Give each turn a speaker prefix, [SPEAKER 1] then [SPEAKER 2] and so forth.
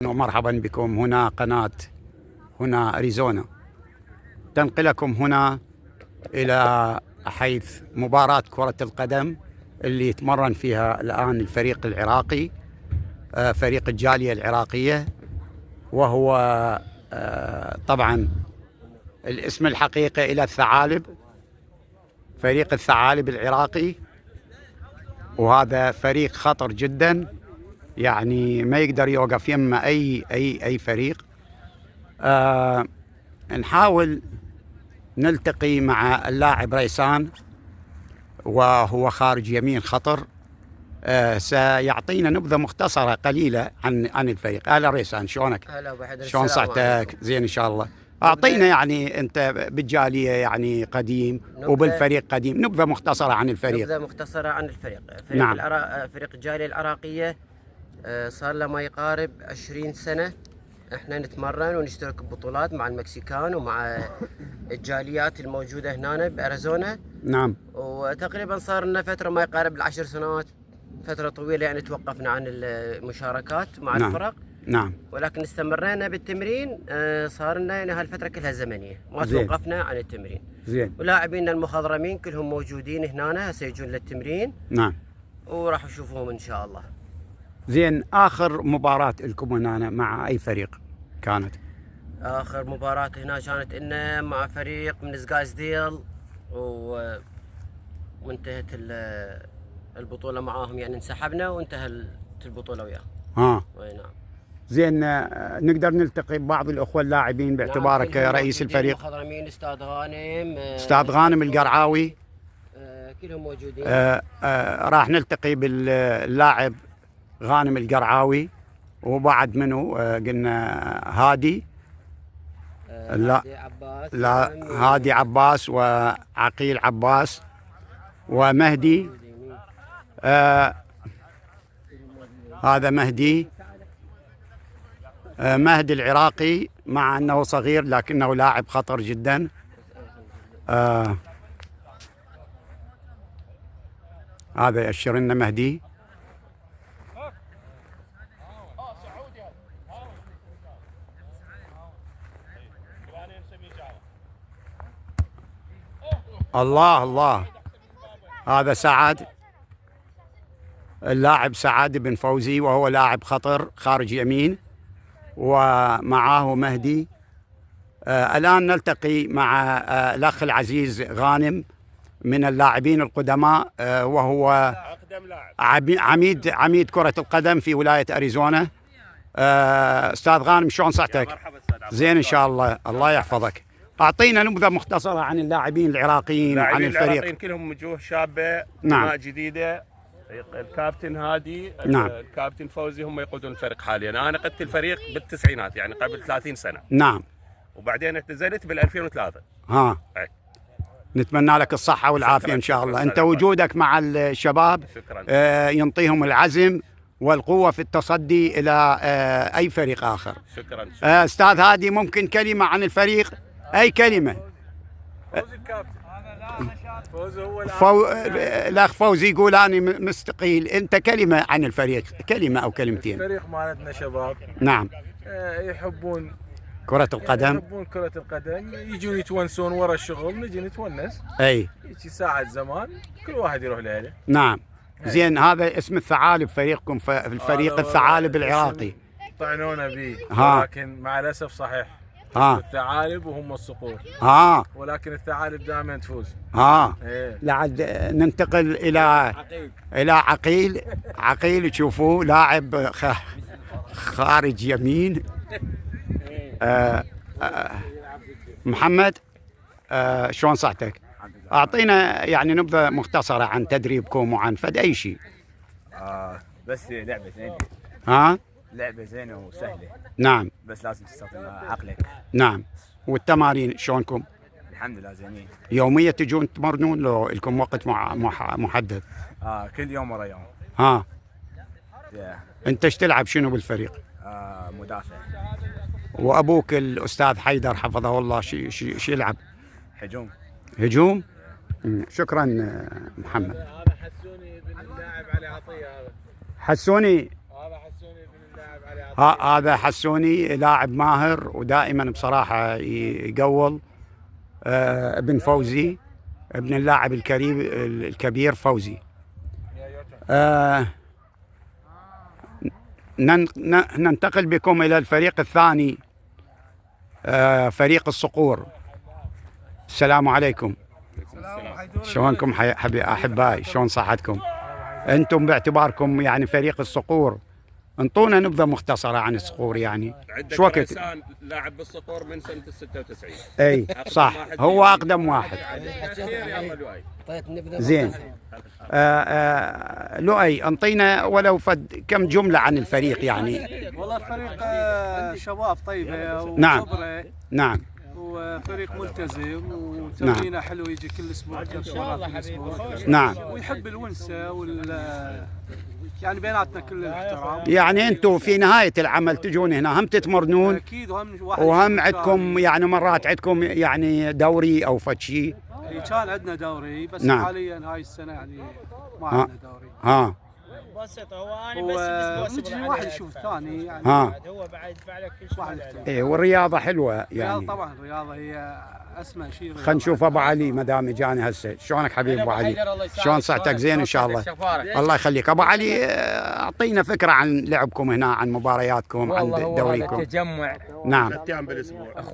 [SPEAKER 1] ومرحبا بكم. هنا قناة هنا أريزونا تنقلكم هنا إلى حيث مباراة كرة القدم اللي يتمرن فيها الآن الفريق العراقي، فريق الجالية العراقية، وهو طبعا الاسم الحقيقي إلى الثعالب، فريق الثعالب العراقي. وهذا فريق خطر جدا، يعني ما يقدر يوقف يمه أي فريق. نحاول نلتقي مع اللاعب ريسان وهو خارج يمين خطر، سيعطينا نبذة مختصرة قليلة عن الفريق. هلا ريسان، شلونك؟
[SPEAKER 2] هلا ابو حيدر،
[SPEAKER 1] شلون صحتك؟ زين ان شاء الله. اعطينا يعني انت بالجالية يعني قديم وبالفريق قديم، نبذة مختصرة عن الفريق.
[SPEAKER 2] نبذة مختصرة عن الفريق.
[SPEAKER 1] نعم.
[SPEAKER 2] فريق الجالية العراقية صار له ما يقارب 20 سنة احنا نتمرن ونشترك ببطولات مع المكسيكان ومع الجاليات الموجودة هنا بأريزونا.
[SPEAKER 1] نعم.
[SPEAKER 2] وتقريبا صار لنا فترة ما يقارب ال10 سنوات، فترة طويلة يعني توقفنا عن المشاركات مع
[SPEAKER 1] نعم.
[SPEAKER 2] الفرق.
[SPEAKER 1] نعم.
[SPEAKER 2] ولكن استمرينا بالتمرين، صار لنا يعني هالفترة كلها زمنية ما
[SPEAKER 1] زين.
[SPEAKER 2] توقفنا عن التمرين.
[SPEAKER 1] زين.
[SPEAKER 2] ولاعبينا المخضرمين كلهم موجودين هنا، سيجون للتمرين.
[SPEAKER 1] نعم.
[SPEAKER 2] وراح نشوفهم ان شاء الله.
[SPEAKER 1] زين، اخر مباراة لكم هنا مع اي فريق كانت؟
[SPEAKER 2] اخر مباراة هنا كانت لنا مع فريق من سكايز ديل وانتهت البطولة معاهم، يعني انسحبنا وانتهت البطولة وياهم. اي نعم.
[SPEAKER 1] زين، نقدر نلتقي ببعض الاخوة اللاعبين باعتبارك
[SPEAKER 2] نعم،
[SPEAKER 1] رئيس الفريق؟
[SPEAKER 2] المخضرمين استاذ غانم،
[SPEAKER 1] استاذ غانم القرعاوي،
[SPEAKER 2] كلهم موجودين.
[SPEAKER 1] راح نلتقي باللاعب غانم القرعاوي، وبعد منه قلنا هادي، لا هادي عباس وعقيل عباس ومهدي. هذا مهدي، مهدي العراقي، مع أنه صغير لكنه لاعب خطر جدا. هذا يأشر لنا مهدي. الله، هذا سعد، اللاعب سعد بن فوزي، وهو لاعب خطر خارج يمين، ومعاه مهدي. الآن نلتقي مع الأخ العزيز غانم من اللاعبين القدماء، وهو عميد كرة القدم في ولاية أريزونا. أستاذ غانم، شلون صحتك؟ زين إن شاء الله، الله يحفظك. أعطينا نبذة مختصرة عن اللاعبين العراقيين وعن الفريق.
[SPEAKER 3] اللاعبين كلهم وجوه شابة، دماء جديدة. الكابتن هادي،
[SPEAKER 1] نعم.
[SPEAKER 3] الكابتن فوزي هم يقودون الفريق حاليا. أنا قدت الفريق بالتسعينات، يعني قبل 30 سنة.
[SPEAKER 1] نعم.
[SPEAKER 3] وبعدين اعتزلت بال2003.
[SPEAKER 1] نتمنى لك الصحة والعافية إن شاء الله. أنت وجودك مع الشباب ينطيهم العزم والقوة في التصدي إلى أي فريق آخر.
[SPEAKER 3] شكرا.
[SPEAKER 1] أستاذ هادي، ممكن كلمة عن الفريق؟ أي كلمة.
[SPEAKER 3] فوزي الكابتن. فوزي هو
[SPEAKER 1] الأخ فوزي يقول أنا مستقيل. أنت كلمة عن الفريق، كلمة أو كلمتين.
[SPEAKER 4] الفريق مالتنا شباب،
[SPEAKER 1] نعم،
[SPEAKER 4] يحبون
[SPEAKER 1] كرة القدم،
[SPEAKER 4] يحبون كرة القدم، يجون يتونسون ورا الشغل، نجي نتونس.
[SPEAKER 1] أي
[SPEAKER 4] يجي ساعة زمان كل واحد يروح لأهله.
[SPEAKER 1] نعم. زين، هذا اسم الثعالب فريقكم، في الفريق الثعالب العراقي.
[SPEAKER 4] طعنونا به، لكن مع الأسف صحيح. الثعالب وهم الصقور. ولكن الثعالب دائما تفوز.
[SPEAKER 1] لعد ننتقل إلى عقيل تشوفوه لاعب خارج يمين. محمد، شلون صحتك؟ أعطينا يعني نبذة مختصرة عن تدريبكم وعن فد أي شيء.
[SPEAKER 5] بس لعبة زينة. لعبة زينة وسهلة.
[SPEAKER 1] نعم.
[SPEAKER 5] بس لازم تستخدم عقلك.
[SPEAKER 1] نعم. والتمارين شلونكم؟
[SPEAKER 5] الحمد لله زينين.
[SPEAKER 1] يوميا تجون تمرنون لو لكم وقت محدد؟
[SPEAKER 5] كل يوم ورا يوم.
[SPEAKER 1] أنت ايش تلعب شنو بالفريق؟
[SPEAKER 5] مدافع.
[SPEAKER 1] وأبوك الأستاذ حيدر حفظه الله شو يلعب؟
[SPEAKER 5] هجوم.
[SPEAKER 1] شكرا محمد.
[SPEAKER 4] هذا حسوني بن اللاعب علي عطية.
[SPEAKER 1] حسوني.
[SPEAKER 4] هذا حسوني بن اللاعب علي
[SPEAKER 1] هذا حسوني لاعب ماهر ودائما بصراحة يقول. ابن فوزي، ابن اللاعب الكبير فوزي. ننتقل بكم إلى الفريق الثاني، فريق الصقور. السلام عليكم. شلونكم أحبائي؟ شلون صحتكم؟ أنتم باعتباركم يعني فريق الصقور، انطونا نبذة مختصرة عن الصقور يعني. شو وقت؟
[SPEAKER 3] إنسان لاعب بالصقور من سنة 96.
[SPEAKER 1] اي صح، هو أقدم واحد. زين. لؤي انطينا ولو فد كم جملة عن الفريق يعني.
[SPEAKER 6] والله الفريق شباب طيبة
[SPEAKER 1] نعم.
[SPEAKER 6] وخبرة.
[SPEAKER 1] نعم.
[SPEAKER 6] وفريق ملتزم وتمرينه حلو، يجي كل اسبوع 3 مرات في الاسبوع.
[SPEAKER 1] نعم.
[SPEAKER 6] ويحب الونسة يعني بيناتنا كل الاحترام.
[SPEAKER 1] يعني انتم في نهاية العمل تجون هنا هم تتمرنون
[SPEAKER 6] اكيد،
[SPEAKER 1] وهم عندكم يعني مرات عندكم يعني دوري او فد شيء.
[SPEAKER 6] كان عندنا دوري بس
[SPEAKER 1] نعم.
[SPEAKER 6] حاليا هاي السنة يعني ما عندنا دوري.
[SPEAKER 7] بسيطة. هو انا بس
[SPEAKER 6] ونجي واحد يشوف الثاني يعني.
[SPEAKER 7] هو بعد كل
[SPEAKER 6] واحد
[SPEAKER 1] ايه والرياضة حلوة يعني.
[SPEAKER 6] الرياضة طبعا، الرياضة هي اسمى شيء.
[SPEAKER 1] خلينا نشوف ابو علي ما دام اجاني هسه. شلونك حبيب ابو علي؟ شلون صحتك؟ زين ان شاء الله. الله يخليك ابو علي. اعطينا فكره عن لعبكم هنا، عن مبارياتكم، عن دوريكم.
[SPEAKER 8] تجمع
[SPEAKER 1] نعم.
[SPEAKER 3] 3 أيام بالاسبوع.